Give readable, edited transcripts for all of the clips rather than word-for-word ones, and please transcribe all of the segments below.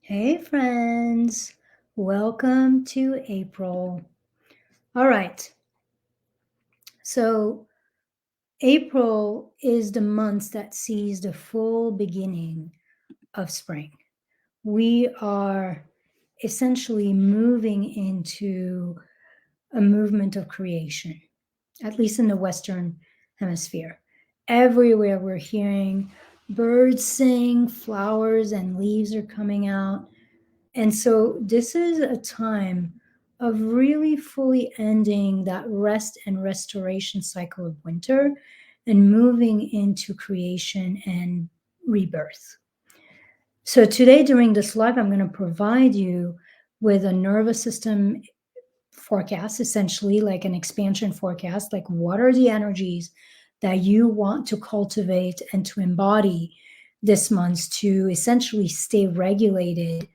Hey, friends. Welcome to April. All right. So, April is the month that sees the full beginning of spring. We are essentially moving into a movement of creation, at least in the Western Hemisphere. Everywhere we're hearing birds sing, flowers and leaves are coming out. And so this is a time of really fully ending that rest and restoration cycle of winter and moving into creation and rebirth. So today during this live, I'm going to provide you with a nervous system forecast, essentially like an expansion forecast, like what are the energies that you want to cultivate and to embody this month to essentially stay regulated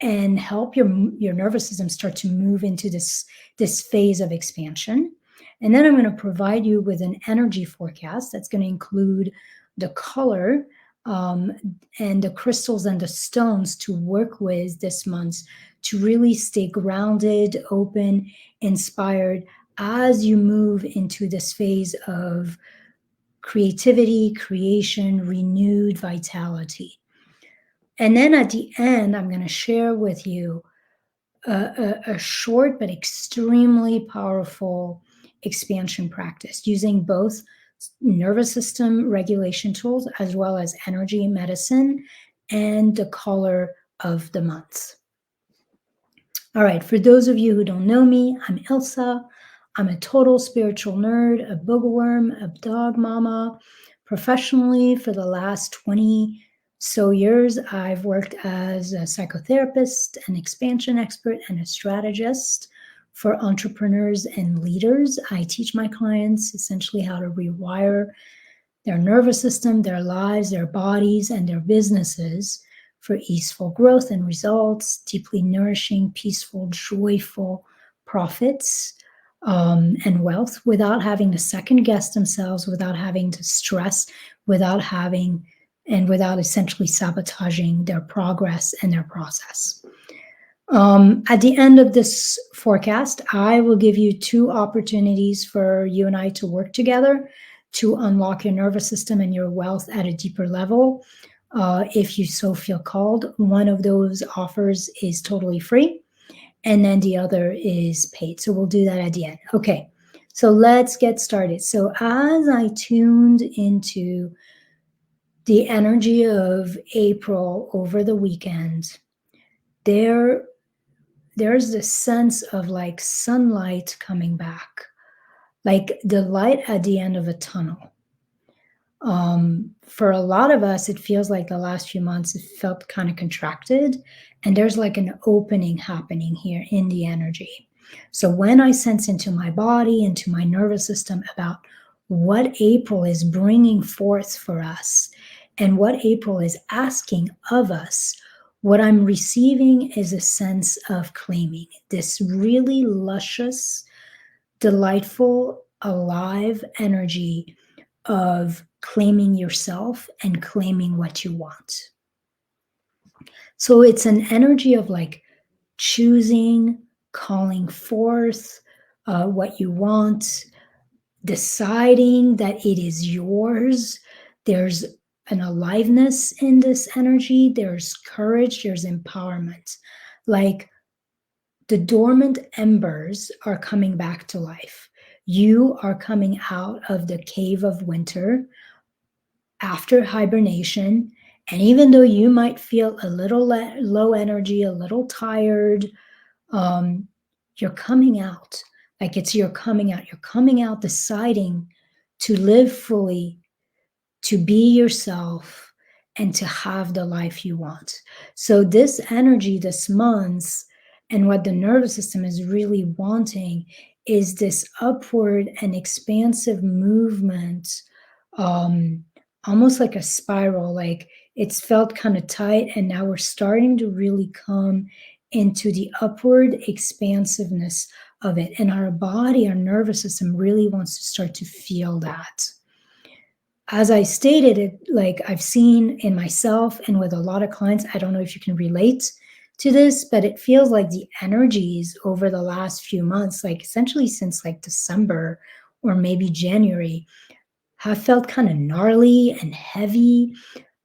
and help your nervous system start to move into this phase of expansion. And then I'm going to provide you with an energy forecast that's going to include the color um, and the crystals and the stones to work with this month to really stay grounded, open, inspired as you move into this phase of creativity, creation, renewed vitality. And then at the end, I'm going to share with you a short but extremely powerful expansion practice using both nervous system regulation tools as well as energy medicine and the color of the month. All right, for those of you who don't know me, I'm Ilsa. I'm a total spiritual nerd, a boogworm, a dog mama. Professionally, for the last 20 so years, I've worked as a psychotherapist, an expansion expert, and a strategist for entrepreneurs and leaders. I teach my clients essentially how to rewire their nervous system, their lives, their bodies, and their businesses for easeful growth and results, deeply nourishing, peaceful, joyful profits and wealth without having to second guess themselves, without having to stress, without having and without essentially sabotaging their progress and their process. At the end of this forecast, I will give you two opportunities for you and I to work together to unlock your nervous system and your wealth at a deeper level. If you so feel called, one of those offers is totally free, and then the other is paid. So we'll do that at the end. Okay, so let's get started. So as I tuned into the energy of April over the weekend, there's this sense of like sunlight coming back, like the light at the end of a tunnel. For a lot of us, it feels like the last few months it felt kind of contracted, and there's like an opening happening here in the energy. So when I sense into my body, into my nervous system about what April is bringing forth for us and what April is asking of us, what I'm receiving is a sense of claiming this really luscious, delightful, alive energy of claiming yourself and claiming what you want. So it's an energy of like choosing, calling forth what you want, deciding that it is yours. There's an aliveness in this energy, there's courage, there's empowerment. Like the dormant embers are coming back to life. You are coming out of the cave of winter after hibernation. And even though you might feel a little low energy, a little tired, you're coming out. Like it's you're coming out. You're coming out deciding to live fully, to be yourself, and to have the life you want. So this energy this month and what the nervous system is really wanting is this upward and expansive movement, almost like a spiral. Like it's felt kind of tight, and now we're starting to really come into the upward expansiveness of it. And our body, our nervous system really wants to start to feel that. As I stated it, like I've seen in myself and with a lot of clients, I don't know if you can relate to this, but it feels like the energies over the last few months, like essentially since like December or maybe January, have felt kind of gnarly and heavy.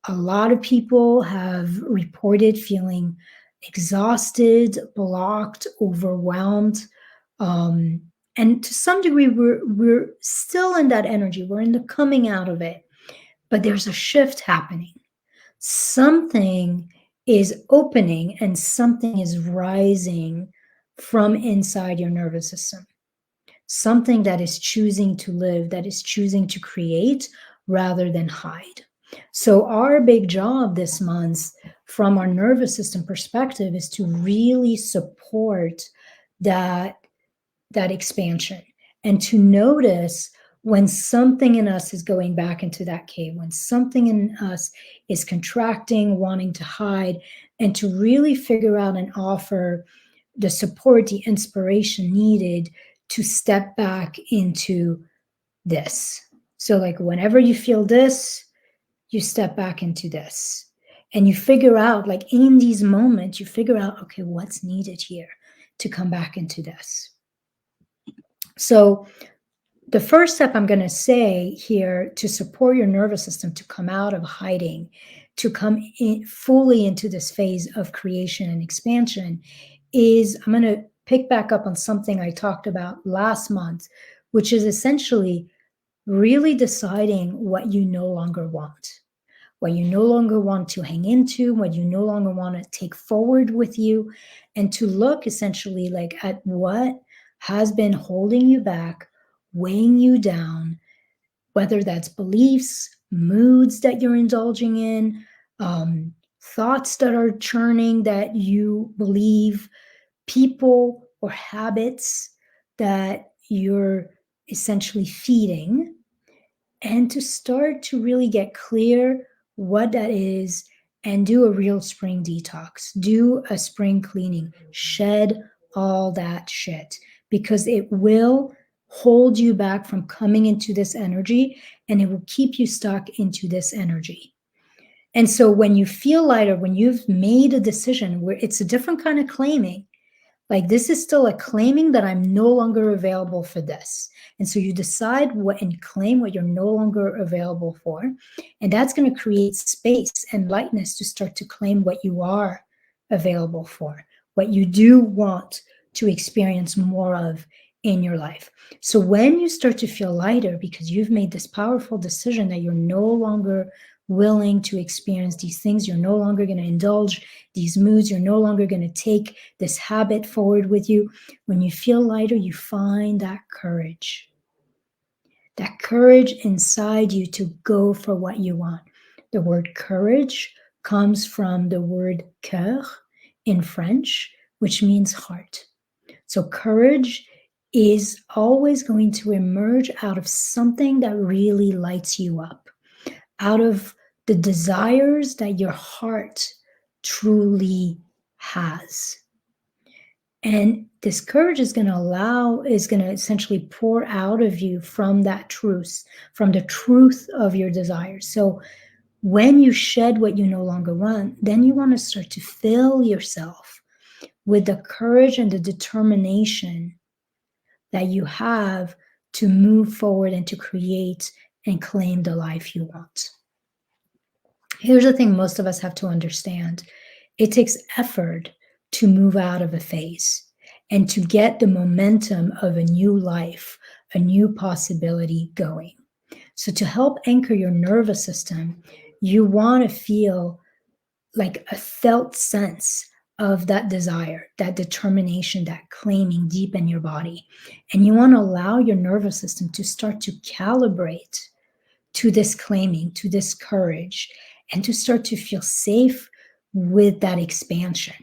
A lot of people have reported feeling exhausted, blocked, overwhelmed. Um, and to some degree, we're still in that energy. We're in the coming out of it, but there's a shift happening. Something is opening and something is rising from inside your nervous system. Something that is choosing to live, that is choosing to create rather than hide. So, our big job this month, from our nervous system perspective, is to really support that that expansion and to notice when something in us is going back into that cave, when something in us is contracting, wanting to hide, and to really figure out and offer the support, the inspiration needed to step back into this. So, like, whenever you feel this, you step back into this. And you figure out, like, in these moments, you figure out, okay, what's needed here to come back into this. So, the first step I'm going to say here to support your nervous system to come out of hiding, to come in fully into this phase of creation and expansion, is I'm going to pick back up on something I talked about last month, which is essentially really deciding what you no longer want, what you no longer want to hang into, what you no longer want to take forward with you, and to look essentially like at what has been holding you back, weighing you down, whether that's beliefs, moods that you're indulging in, thoughts that are churning that you believe, people or habits that you're essentially feeding, and to start to really get clear what that is and do a real spring detox, do a spring cleaning, shed all that shit because it will hold you back from coming into this energy and it will keep you stuck into this energy. And so when you feel lighter, when you've made a decision where it's a different kind of claiming, like this is still a claiming that I'm no longer available for this. And so you decide what and claim what you're no longer available for. And that's going to create space and lightness to start to claim what you are available for, what you do want to experience more of in your life. So when you start to feel lighter because you've made this powerful decision that you're no longer willing to experience these things, you're no longer going to indulge these moods, you're no longer going to take this habit forward with you. When you feel lighter, you find that courage inside you to go for what you want. The word courage comes from the word cœur in French, which means heart. So courage is always going to emerge out of something that really lights you up, out of the desires that your heart truly has. And this courage is going to essentially pour out of you from that truth, from the truth of your desires. So when you shed what you no longer want, then you want to start to fill yourself with the courage and the determination that you have to move forward and to create and claim the life you want. Here's the thing most of us have to understand. It takes effort to move out of a phase and to get the momentum of a new life, a new possibility going. So to help anchor your nervous system, you want to feel like a felt sense of that desire, that determination, that claiming deep in your body. And you want to allow your nervous system to start to calibrate to this claiming, to this courage, and to start to feel safe with that expansion.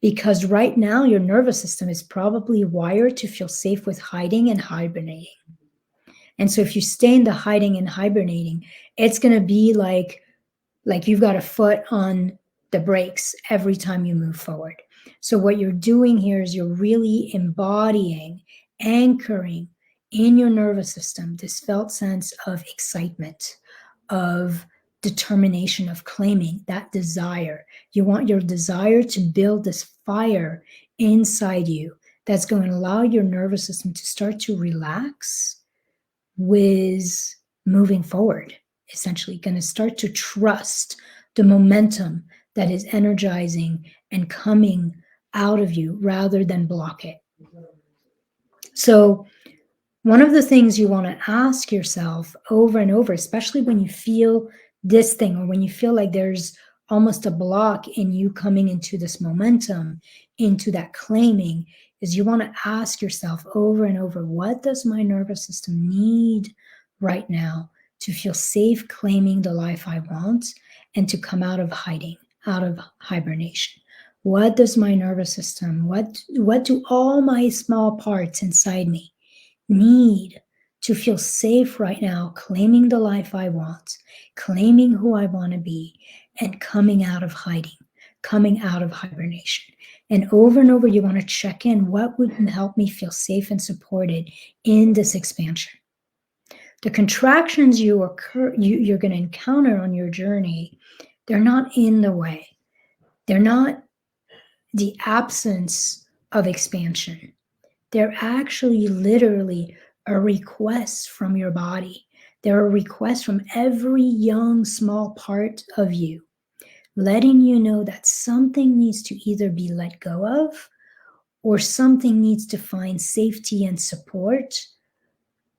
Because right now, your nervous system is probably wired to feel safe with hiding and hibernating. And so if you stay in the hiding and hibernating, it's going to be like you've got a foot on the brakes every time you move forward. So what you're doing here is you're really embodying, anchoring in your nervous system, this felt sense of excitement, of determination, of claiming that desire. You want your desire to build this fire inside you that's going to allow your nervous system to start to relax with moving forward, essentially going to start to trust the momentum that is energizing and coming out of you rather than block it. So one of the things you want to ask yourself over and over, especially when you feel this thing or when you feel like there's almost a block in you coming into this momentum, into that claiming, is you want to ask yourself over and over, what does my nervous system need right now to feel safe claiming the life I want and to come out of hiding, out of hibernation? What does my nervous system, what do all my small parts inside me need to feel safe right now, claiming the life I want, claiming who I want to be, and coming out of hiding, coming out of hibernation? And over, you want to check in, what would help me feel safe and supported in this expansion? The contractions you're going to encounter on your journey, they're not in the way. They're not the absence of expansion. They're actually literally a request from your body. They're a request from every young, small part of you, letting you know that something needs to either be let go of or something needs to find safety and support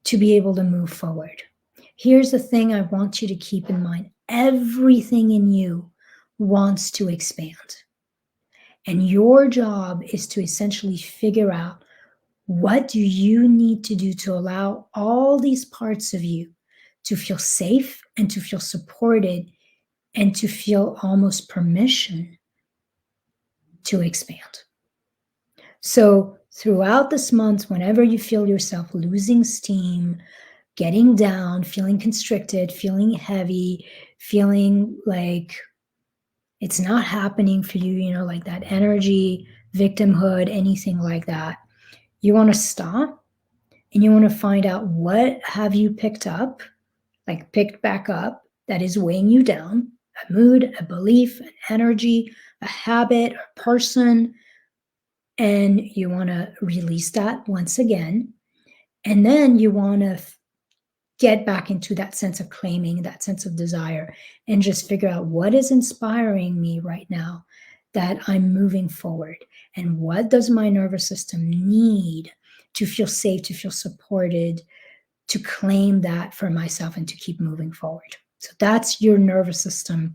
to be able to move forward. Here's the thing I want you to keep in mind. Everything in you wants to expand. And your job is to essentially figure out, what do you need to do to allow all these parts of you to feel safe and to feel supported and to feel almost permission to expand? So throughout this month, whenever you feel yourself losing steam, getting down, feeling constricted, feeling heavy, feeling like it's not happening for you, like that energy, victimhood, anything like that, you want to stop and you want to find out, what have you picked up, like picked back up, that is weighing you down, a mood, a belief, an energy, a habit, a person, and you want to release that once again. And then you want to get back into that sense of claiming, that sense of desire, and just figure out, what is inspiring me right now that I'm moving forward, and what does my nervous system need to feel safe, to feel supported, to claim that for myself and to keep moving forward. So that's your nervous system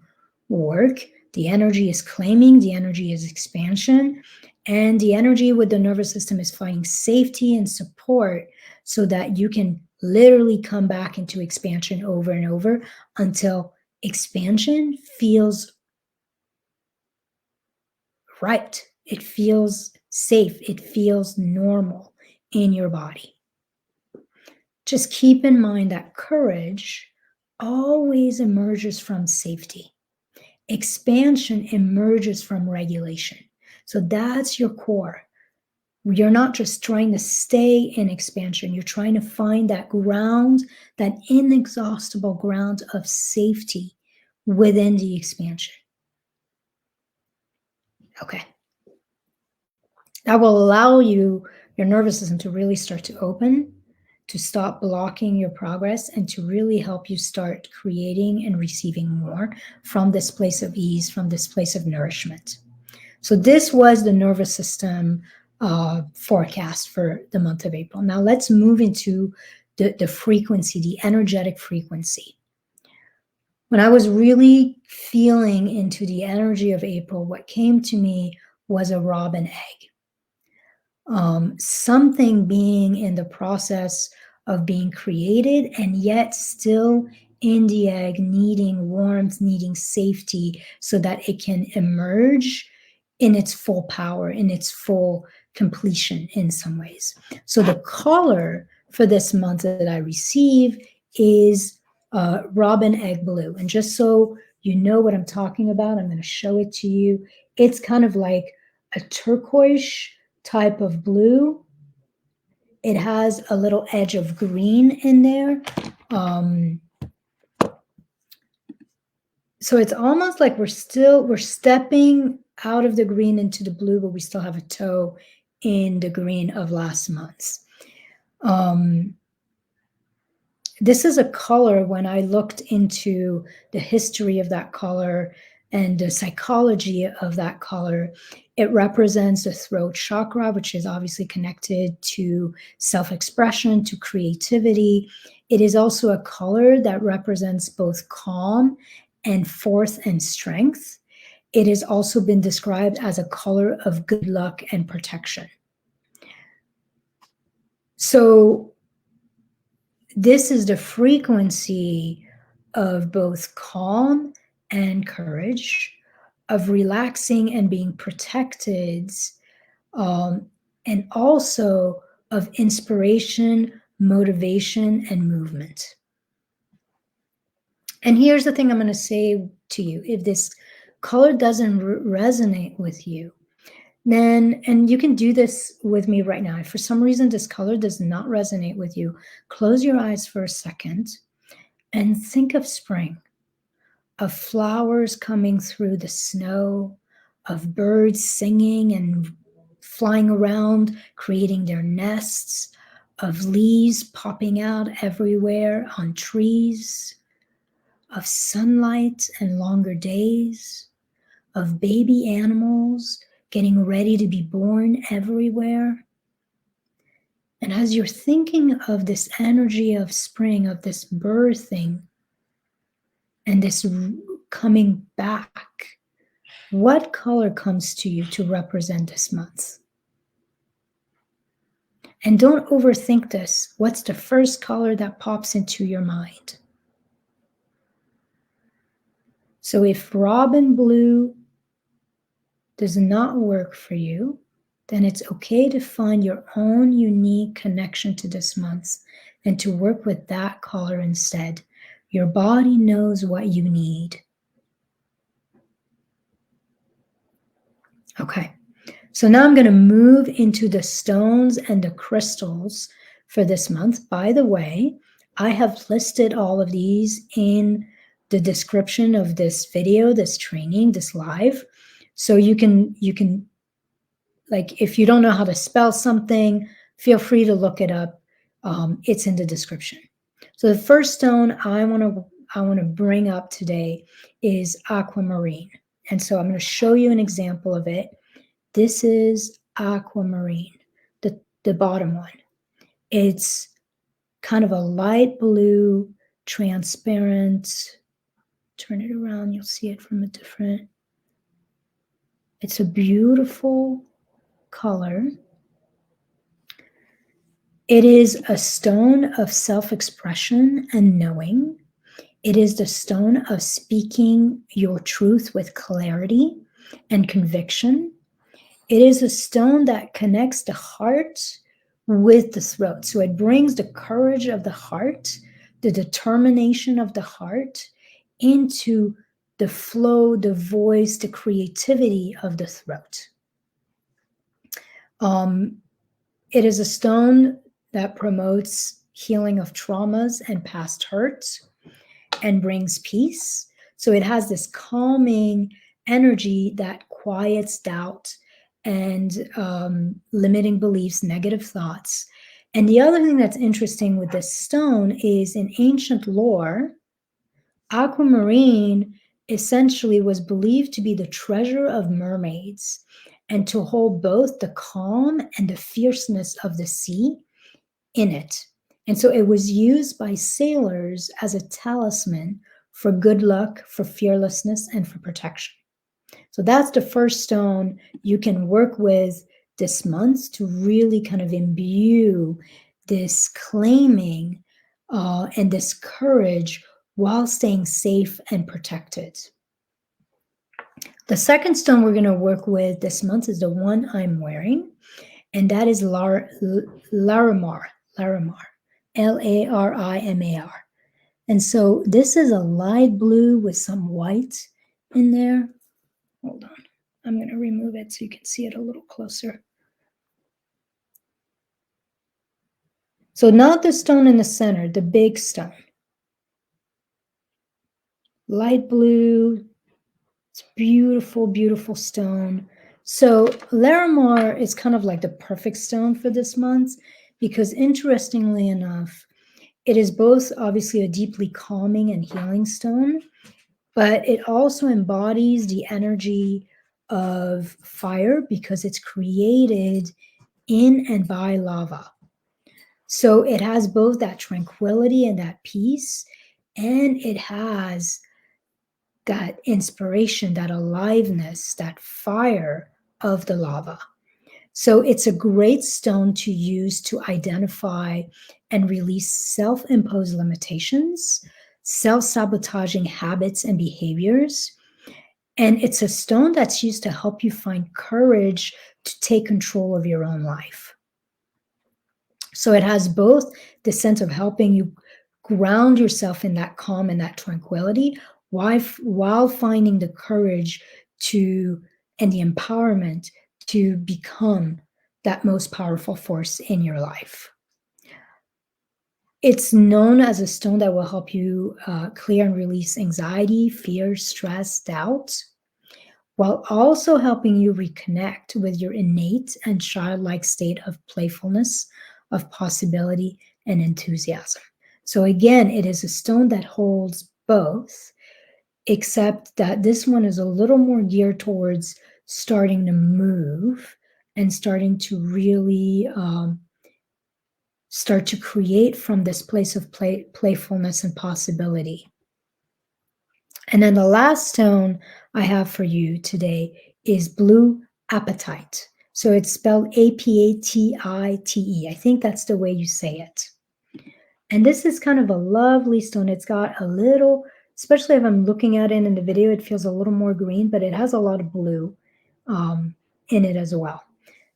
work. The energy is claiming, the energy is expansion, and the energy with the nervous system is finding safety and support so that you can literally come back into expansion over and over until expansion feels right. It feels safe. It feels normal in your body. Just keep in mind that courage always emerges from safety. Expansion emerges from regulation. So that's your core. You're not just trying to stay in expansion. You're trying to find that ground, that inexhaustible ground of safety within the expansion. Okay. That will allow your nervous system to really start to open, to stop blocking your progress, and to really help you start creating and receiving more from this place of ease, from this place of nourishment. So this was the nervous system forecast for the month of April. Now let's move into the frequency, the energetic frequency. When I was really feeling into the energy of April, what came to me was a robin egg. Something being in the process of being created and yet still in the egg, needing warmth, needing safety so that it can emerge in its full power, in its full completion in some ways. So the color for this month that I receive is robin egg blue. And just so you know what I'm talking about, I'm going to show it to you. It's kind of like a turquoise type of blue. It has a little edge of green in there. So it's almost like we're stepping out of the green into the blue, but we still have a toe in the green of last month's. This is a color, when I looked into the history of that color and the psychology of that color, it represents the throat chakra, which is obviously connected to self-expression, to creativity. It is also a color that represents both calm and force and strength. It has also been described as a color of good luck and protection. So this is the frequency of both calm and courage, of relaxing and being protected, and also of inspiration, motivation, and movement. And here's the thing I'm going to say to you. If this color doesn't resonate with you, then, and you can do this with me right now. If for some reason this color does not resonate with you, close your eyes for a second and think of spring, of flowers coming through the snow, of birds singing and flying around, creating their nests, of leaves popping out everywhere on trees, of sunlight and longer days, of baby animals getting ready to be born everywhere. And as you're thinking of this energy of spring, of this birthing, and this coming back, what color comes to you to represent this month? And don't overthink this. What's the first color that pops into your mind? So if robin blue does not work for you, then it's okay to find your own unique connection to this month and to work with that color instead. Your body knows what you need. Okay, so now I'm going to move into the stones and the crystals for this month. By the way, I have listed all of these in the description of this video, this training, this live. So you can like, if you don't know how to spell something, feel free to look it up. It's in the description. So the first stone I want to bring up today is aquamarine. And so I'm going to show you an example of it. This is aquamarine, the bottom one. It's kind of a light blue, transparent. Turn it around, you'll see it from a different. It's a beautiful color. It is a stone of self-expression and knowing. It is the stone of speaking your truth with clarity and conviction. It is a stone that connects the heart with the throat. So it brings the courage of the heart, the determination of the heart into the flow, the voice, the creativity of the throat. It is a stone that promotes healing of traumas and past hurts and brings peace. So it has this calming energy that quiets doubt and limiting beliefs, negative thoughts. And the other thing that's interesting with this stone is, in ancient lore, aquamarine essentially was believed to be the treasure of mermaids and to hold both the calm and the fierceness of the sea in it. And so it was used by sailors as a talisman for good luck, for fearlessness, and for protection. So that's the first stone you can work with this month to really kind of imbue this claiming and this courage while staying safe and protected. The second stone we're going to work with this month is the one I'm wearing, and that is Larimar, Larimar. And so this is a light blue with some white in there. Hold on. I'm going to remove it so you can see it a little closer. So not the stone in the center, the big stone. Light blue. It's beautiful, beautiful stone. So Larimar is kind of like the perfect stone for this month because interestingly enough, it is both obviously a deeply calming and healing stone, but it also embodies the energy of fire because it's created in and by lava. So it has both that tranquility and that peace, and it has that inspiration, that aliveness, that fire of the lava. So it's a great stone to use to identify and release self imposed limitations, self sabotaging habits and behaviors. And it's a stone that's used to help you find courage to take control of your own life. So it has both the sense of helping you ground yourself in that calm and that tranquility while finding the courage to and the empowerment to become that most powerful force in your life. It's known as a stone that will help you clear and release anxiety, fear, stress, doubt, while also helping you reconnect with your innate and childlike state of playfulness, of possibility, and enthusiasm. So, again, it is a stone that holds both, except that this one is a little more geared towards starting to move and starting to really start to create from this place of playfulness and possibility. And then the last stone I have for you today is blue apatite. So it's spelled Apatite. I think that's the way you say it. And this is kind of a lovely stone. It's got a little, especially if I'm looking at it in the video, it feels a little more green, but it has a lot of blue in it as well.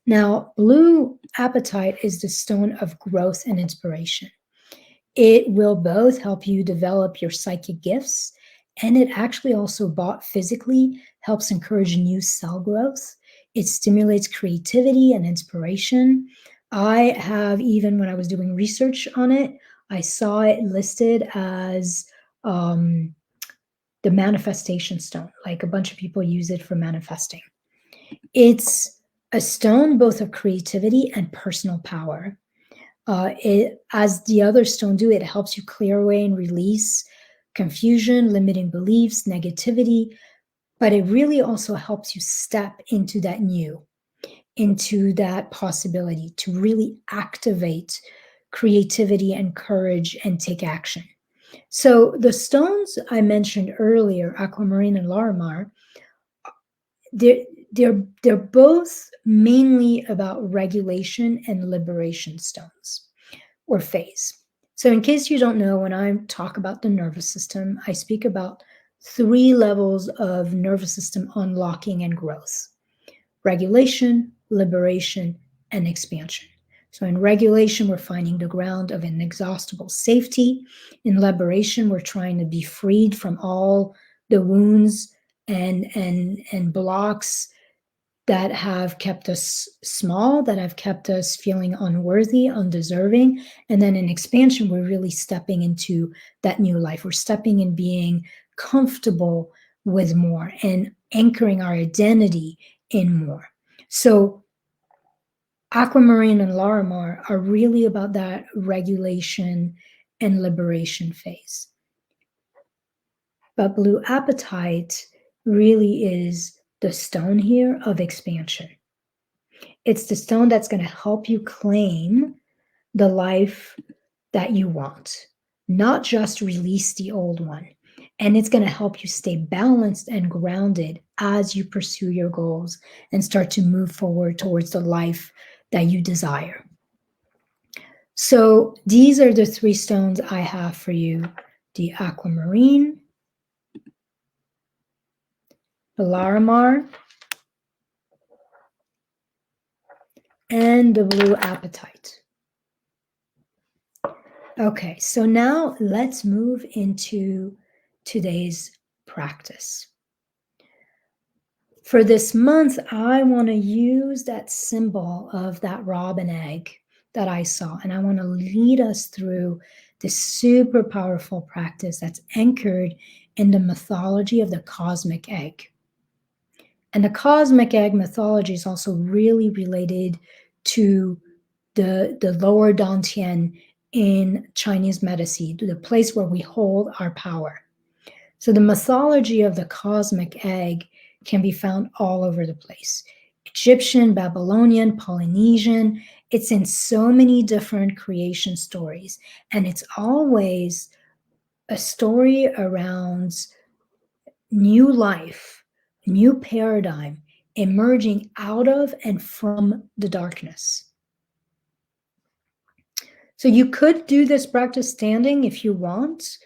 Now, blue apatite is the stone of growth and inspiration. It will both help you develop your psychic gifts, and it actually also bought physically helps encourage new cell growth. It stimulates creativity and inspiration. I have, even when I was doing research on it, I saw it listed as the manifestation stone. Like a bunch of people use it for manifesting. It's a stone both of creativity and personal power. As the other stone do, it helps you clear away and release confusion, limiting beliefs, negativity, but it really also helps you step into that new, into that possibility to really activate creativity and courage and take action. So the stones I mentioned earlier, aquamarine and larimar, they're they're both mainly about regulation and liberation stones or phase. So, in case you don't know, when I talk about the nervous system, I speak about three levels of nervous system unlocking and growth: regulation, liberation, and expansion. So, in regulation, we're finding the ground of inexhaustible safety. In liberation, we're trying to be freed from all the wounds and blocks that have kept us small, that have kept us feeling unworthy, undeserving. And then in expansion, we're really stepping into that new life. We're stepping in being comfortable with more and anchoring our identity in more. So aquamarine and larimar are really about that regulation and liberation phase. But blue apatite really is the stone here of expansion. It's the stone that's going to help you claim the life that you want, not just release the old one. And it's going to help you stay balanced and grounded as you pursue your goals and start to move forward towards the life that you desire. So these are the three stones I have for you: the aquamarine, the larimar, and the blue apatite. Okay, so now let's move into today's practice. For this month, I want to use that symbol of that robin egg that I saw, and I want to lead us through this super powerful practice that's anchored in the mythology of the cosmic egg. And the cosmic egg mythology is also really related to the lower dantian in Chinese medicine, the place where we hold our power. So the mythology of the cosmic egg can be found all over the place. Egyptian, Babylonian, Polynesian. It's in so many different creation stories. And it's always a story around new life, new paradigm emerging out of and from the darkness. So you could do this practice standing if you want.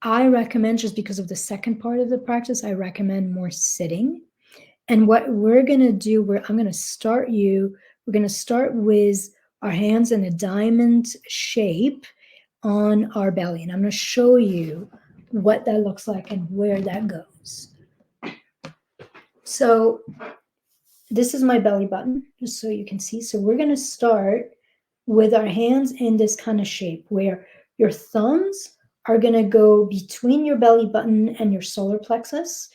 I recommend, just because of the second part of the practice, I recommend more sitting. And what we're going to do, I'm going to start we're going to start with our hands in a diamond shape on our belly. And I'm going to show you what that looks like and where that goes. So this is my belly button, just so you can see. So we're going to start with our hands in this kind of shape where your thumbs are going to go between your belly button and your solar plexus,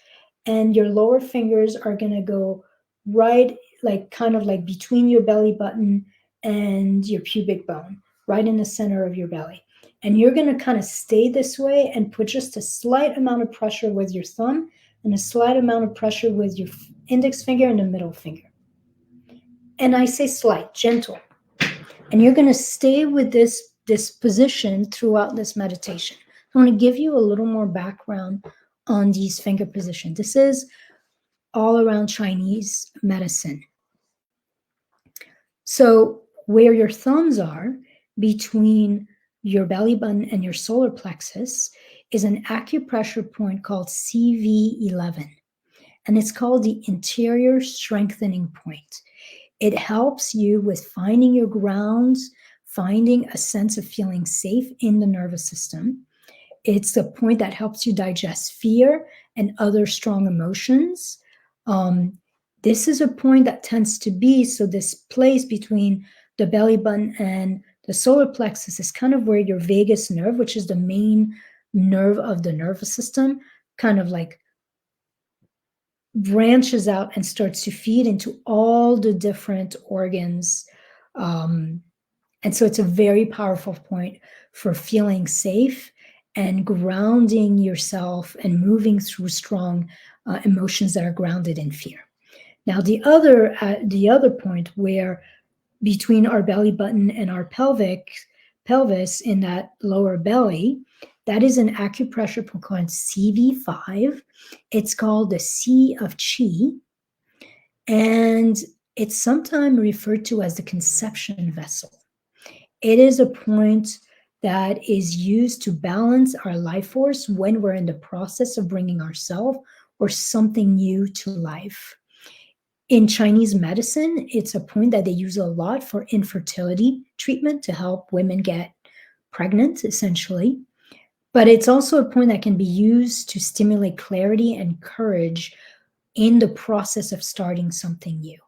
and your lower fingers are going to go right, like kind of like between your belly button and your pubic bone, right in the center of your belly. And you're going to kind of stay this way and put just a slight amount of pressure with your thumb and a slight amount of pressure with your index finger and the middle finger. And I say slight, gentle. And you're going to stay with this position throughout this meditation. I want to give you a little more background on these finger positions. This is all around Chinese medicine. So where your thumbs are between your belly button and your solar plexus is an acupressure point called CV11. And it's called the interior strengthening point. It helps you with finding your grounds, finding a sense of feeling safe in the nervous system. It's the point that helps you digest fear and other strong emotions. This is a point that tends to be, so this place between the belly button and the solar plexus is kind of where your vagus nerve, which is the main nerve of the nervous system, kind of like branches out and starts to feed into all the different organs. And so it's a very powerful point for feeling safe and grounding yourself and moving through strong emotions that are grounded in fear. Now, the other point where between our belly button and our pelvis in that lower belly, that is an acupressure point called CV5. It's called the Sea of Qi, and it's sometimes referred to as the conception vessel. It is a point that is used to balance our life force when we're in the process of bringing ourselves or something new to life. In Chinese medicine, it's a point that they use a lot for infertility treatment to help women get pregnant, essentially. But it's also a point that can be used to stimulate clarity and courage in the process of starting something new.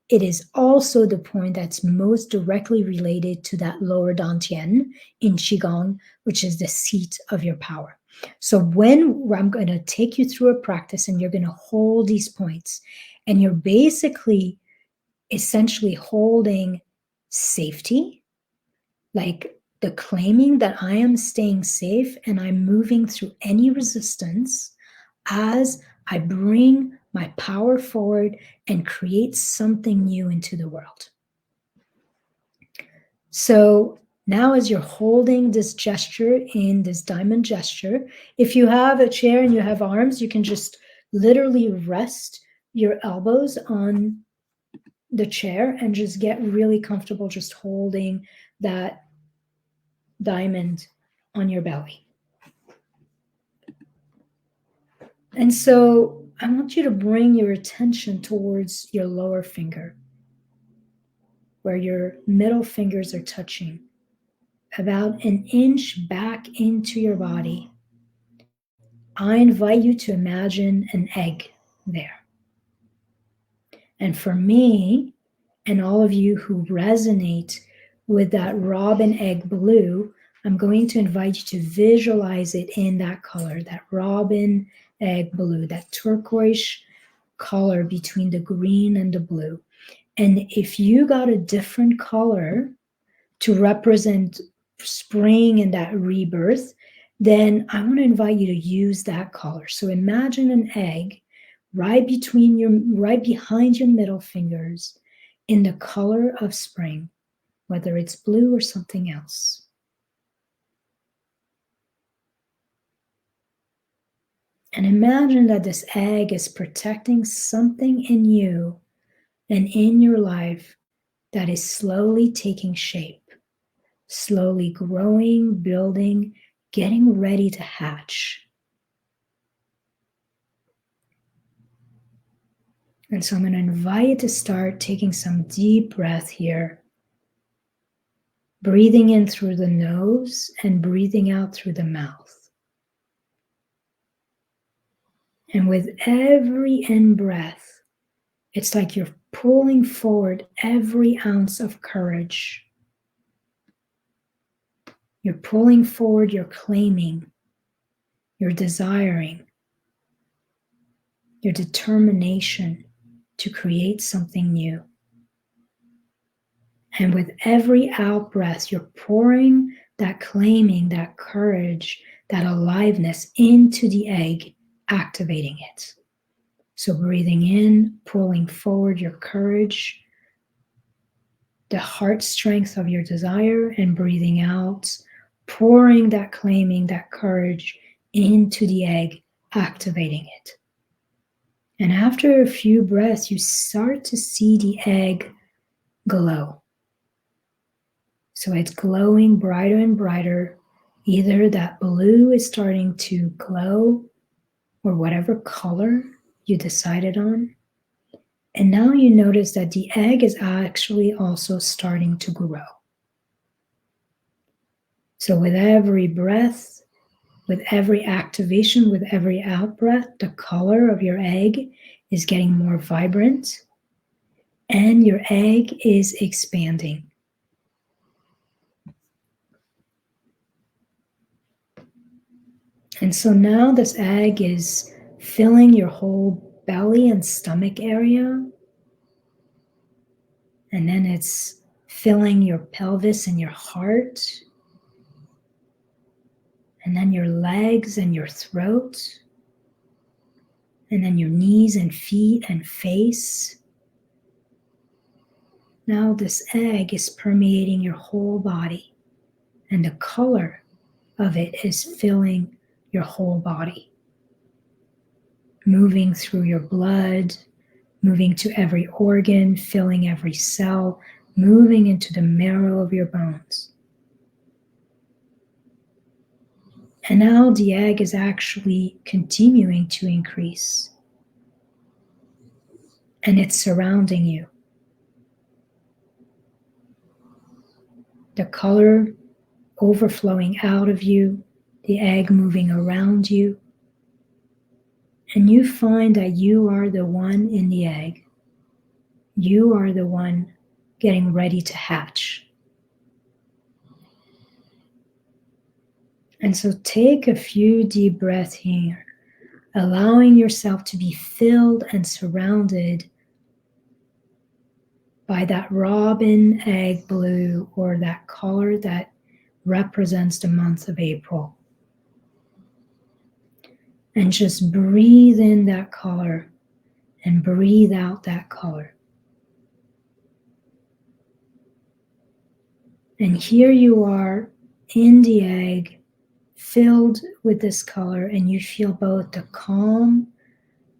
It is also the point that's most directly related to that lower dantian in Qigong, which is the seat of your power. So I'm going to take you through a practice and you're going to hold these points, and you're basically essentially holding safety, like the claiming that I am staying safe and I'm moving through any resistance as I bring my power forward and create something new into the world. So now as you're holding this gesture in this diamond gesture, if you have a chair and you have arms, you can just literally rest your elbows on the chair and just get really comfortable just holding that diamond on your belly. And so I want you to bring your attention towards your lower finger, where your middle fingers are touching, about an inch back into your body. I invite you to imagine an egg there. And for me, and all of you who resonate with that robin egg blue, I'm going to invite you to visualize it in that color, that robin egg blue, that turquoise color between the green and the blue. And if you got a different color to represent spring and that rebirth, then I want to invite you to use that color. So imagine an egg right behind your middle fingers in the color of spring, whether it's blue or something else. And imagine that this egg is protecting something in you and in your life that is slowly taking shape, slowly growing, building, getting ready to hatch. And so I'm going to invite you to start taking some deep breath here, breathing in through the nose and breathing out through the mouth. And with every in-breath, it's like you're pulling forward every ounce of courage. You're pulling forward, you're claiming, you're desiring, your determination to create something new. And with every out breath, you're pouring that claiming, that courage, that aliveness into the egg, activating it. So breathing in, pulling forward your courage, the heart strength of your desire, and breathing out, pouring that claiming, that courage into the egg, activating it. And after a few breaths, you start to see the egg glow. So it's glowing brighter and brighter. Either that blue is starting to glow or whatever color you decided on. And now you notice that the egg is actually also starting to grow. So with every breath, with every activation, with every out breath, the color of your egg is getting more vibrant and your egg is expanding. And so now this egg is filling your whole belly and stomach area. And then it's filling your pelvis and your heart. And then your legs and your throat. And then your knees and feet and face. Now this egg is permeating your whole body. And the color of it is filling your whole body. Moving through your blood, moving to every organ, filling every cell, moving into the marrow of your bones. And now the egg is actually continuing to increase. And it's surrounding you. The color overflowing out of you, the egg moving around you. And you find that you are the one in the egg. You are the one getting ready to hatch. And so take a few deep breaths here, allowing yourself to be filled and surrounded by that robin egg blue, or that color that represents the month of April. And just breathe in that color and breathe out that color. And here you are in the egg, filled with this color, and you feel both the calm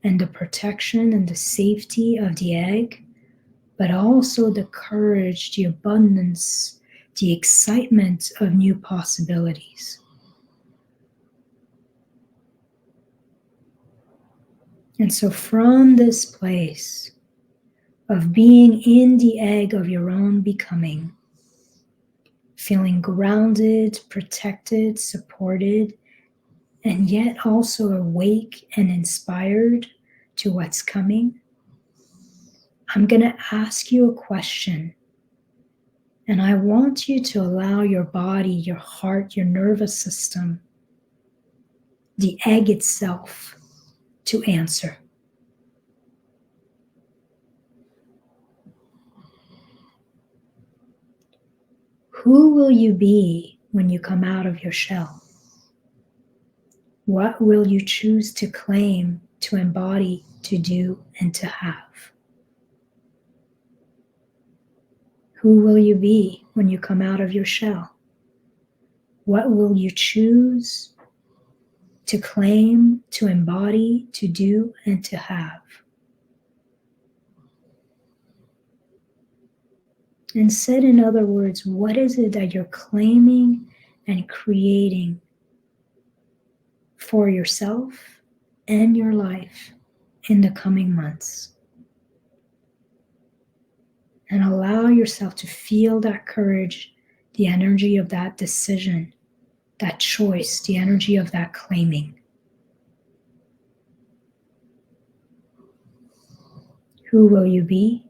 and the protection and the safety of the egg, but also the courage, the abundance, the excitement of new possibilities. And so from this place of being in the egg of your own becoming, feeling grounded, protected, supported, and yet also awake and inspired to what's coming, I'm going to ask you a question. And I want you to allow your body, your heart, your nervous system, the egg itself, to answer. Who will you be when you come out of your shell? What will you choose to claim, to embody, to do, and to have? Who will you be when you come out of your shell? What will you choose to claim, to embody, to do, and to have? And said in other words, what is it that you're claiming and creating for yourself and your life in the coming months? And allow yourself to feel that courage, the energy of that decision, that choice, the energy of that claiming. Who will you be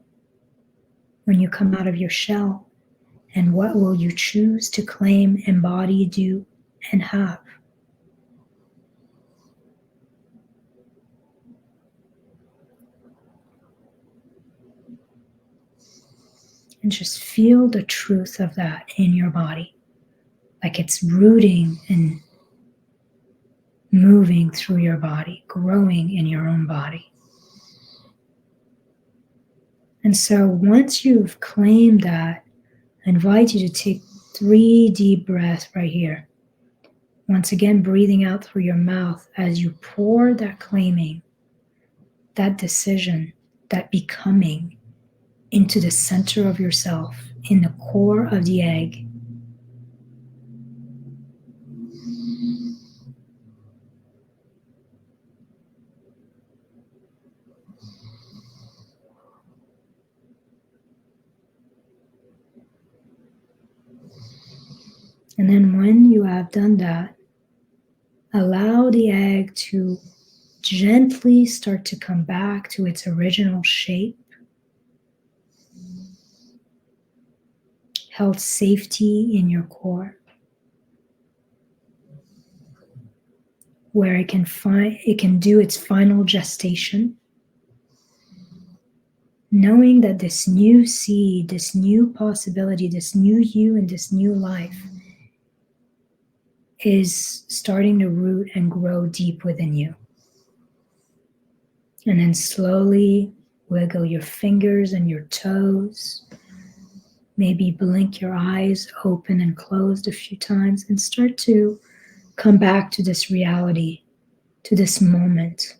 when you come out of your shell? And what will you choose to claim, embody, do, and have? And just feel the truth of that in your body, like it's rooting and moving through your body, growing in your own body. And so once you've claimed that, I invite you to take 3 deep breaths right here. Once again, breathing out through your mouth as you pour that claiming, that decision, that becoming into the center of yourself, in the core of the egg. And then when you have done that, allow the egg to gently start to come back to its original shape. Held safety in your core, where it can do its final gestation, knowing that this new seed, this new possibility, this new you and this new life is starting to root and grow deep within you. And then slowly wiggle your fingers and your toes. Maybe blink your eyes open and closed a few times and start to come back to this reality, to this moment,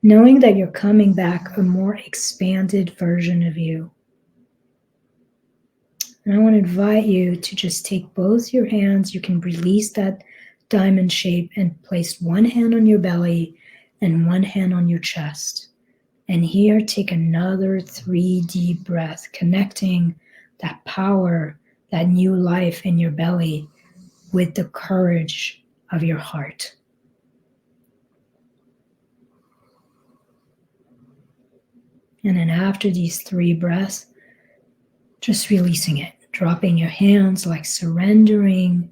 knowing that you're coming back a more expanded version of you. And I want to invite you to just take both your hands. You can release that diamond shape and place one hand on your belly and one hand on your chest. And here, take another 3 deep breaths, connecting that power, that new life in your belly with the courage of your heart. And then after these 3 breaths, just releasing it, dropping your hands, like surrendering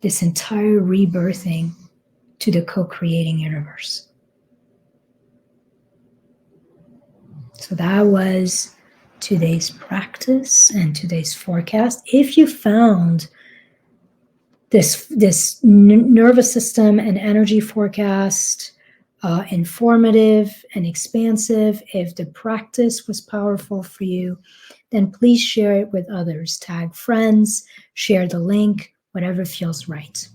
this entire rebirthing to the co-creating universe. So that was today's practice and today's forecast. If you found this nervous system and energy forecast informative and expansive, if the practice was powerful for you, then please share it with others. Tag friends, share the link, whatever feels right.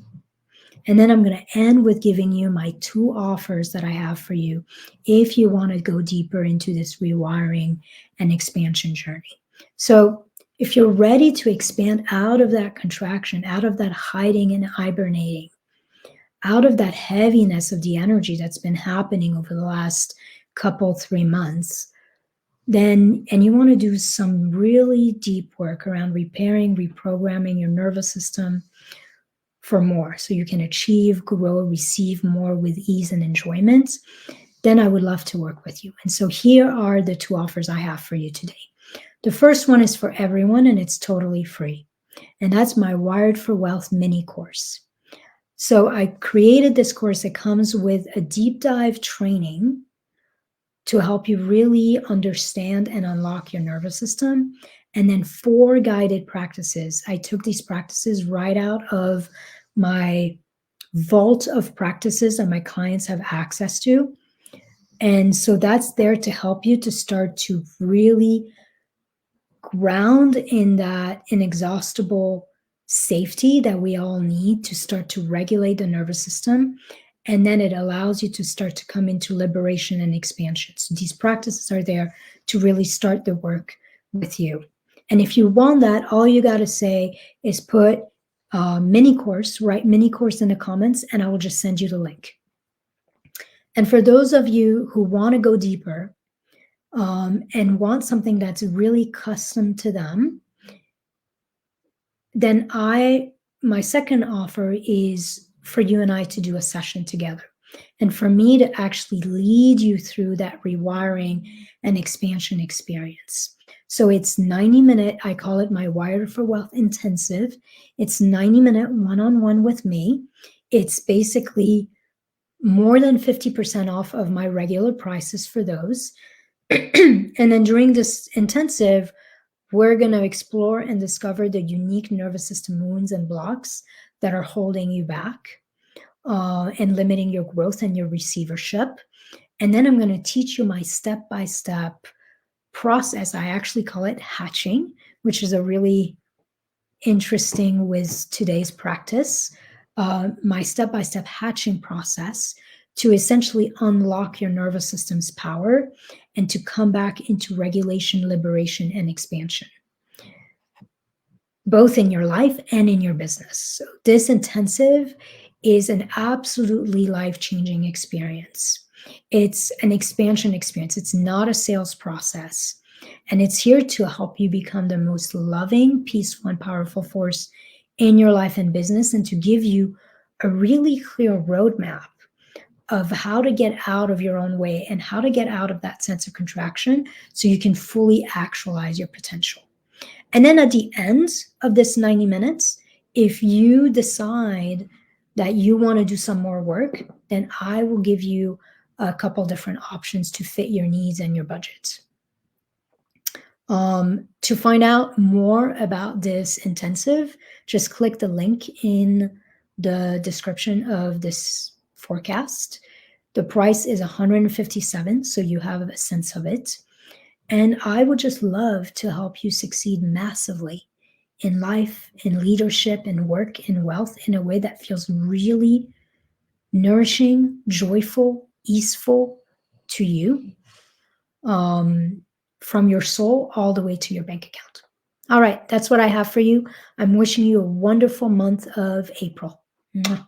And then I'm going to end with giving you my 2 offers that I have for you if you want to go deeper into this rewiring and expansion journey. So if you're ready to expand out of that contraction, out of that hiding and hibernating, out of that heaviness of the energy that's been happening over the last 3 months, then, and you want to do some really deep work around repairing, reprogramming your nervous system for more, so you can achieve, grow, receive more with ease and enjoyment, then I would love to work with you. And so here are the 2 offers I have for you today. The first one is for everyone and it's totally free. And that's my Wired for Wealth mini course. So I created this course that comes with a deep dive training to help you really understand and unlock your nervous system. And then 4 guided practices. I took these practices right out of my vault of practices that my clients have access to. And so that's there to help you to start to really ground in that inexhaustible safety that we all need to start to regulate the nervous system. And then it allows you to start to come into liberation and expansion. So these practices are there to really start the work with you. And if you want that, all you got to say is put mini course, write mini course in the comments, and I will just send you the link. And for those of you who want to go deeper, and want something that's really custom to them, then my second offer is for you and I to do a session together. And for me to actually lead you through that rewiring and expansion experience. So it's 90-minute, I call it my Wired for Wealth intensive. It's 90-minute one-on-one with me. It's basically more than 50% off of my regular prices for those. And then during this intensive, we're going to explore and discover the unique nervous system wounds and blocks that are holding you back and limiting your growth and your receivership. And then I'm going to teach you my step-by-step process. I actually call it hatching, which is a really interesting with today's practice. My step-by-step hatching process to essentially unlock your nervous system's power and to come back into regulation, liberation, and expansion, both in your life and in your business. So this intensive is an absolutely life-changing experience. It's an expansion experience. It's not a sales process. And it's here to help you become the most loving, peaceful, and powerful force in your life and business, and to give you a really clear roadmap of how to get out of your own way and how to get out of that sense of contraction so you can fully actualize your potential. And then at the end of this 90 minutes, if you decide that you want to do some more work, then I will give you a couple different options to fit your needs and your budget. To find out more about this intensive, just click the link in the description of this forecast. The price is $157, so you have a sense of it. And I would just love to help you succeed massively in life, in leadership, in work, in wealth, in a way that feels really nourishing, joyful, easeful to you, from your soul all the way to your bank account. All right, that's what I have for you. I'm wishing you a wonderful month of April. Mwah.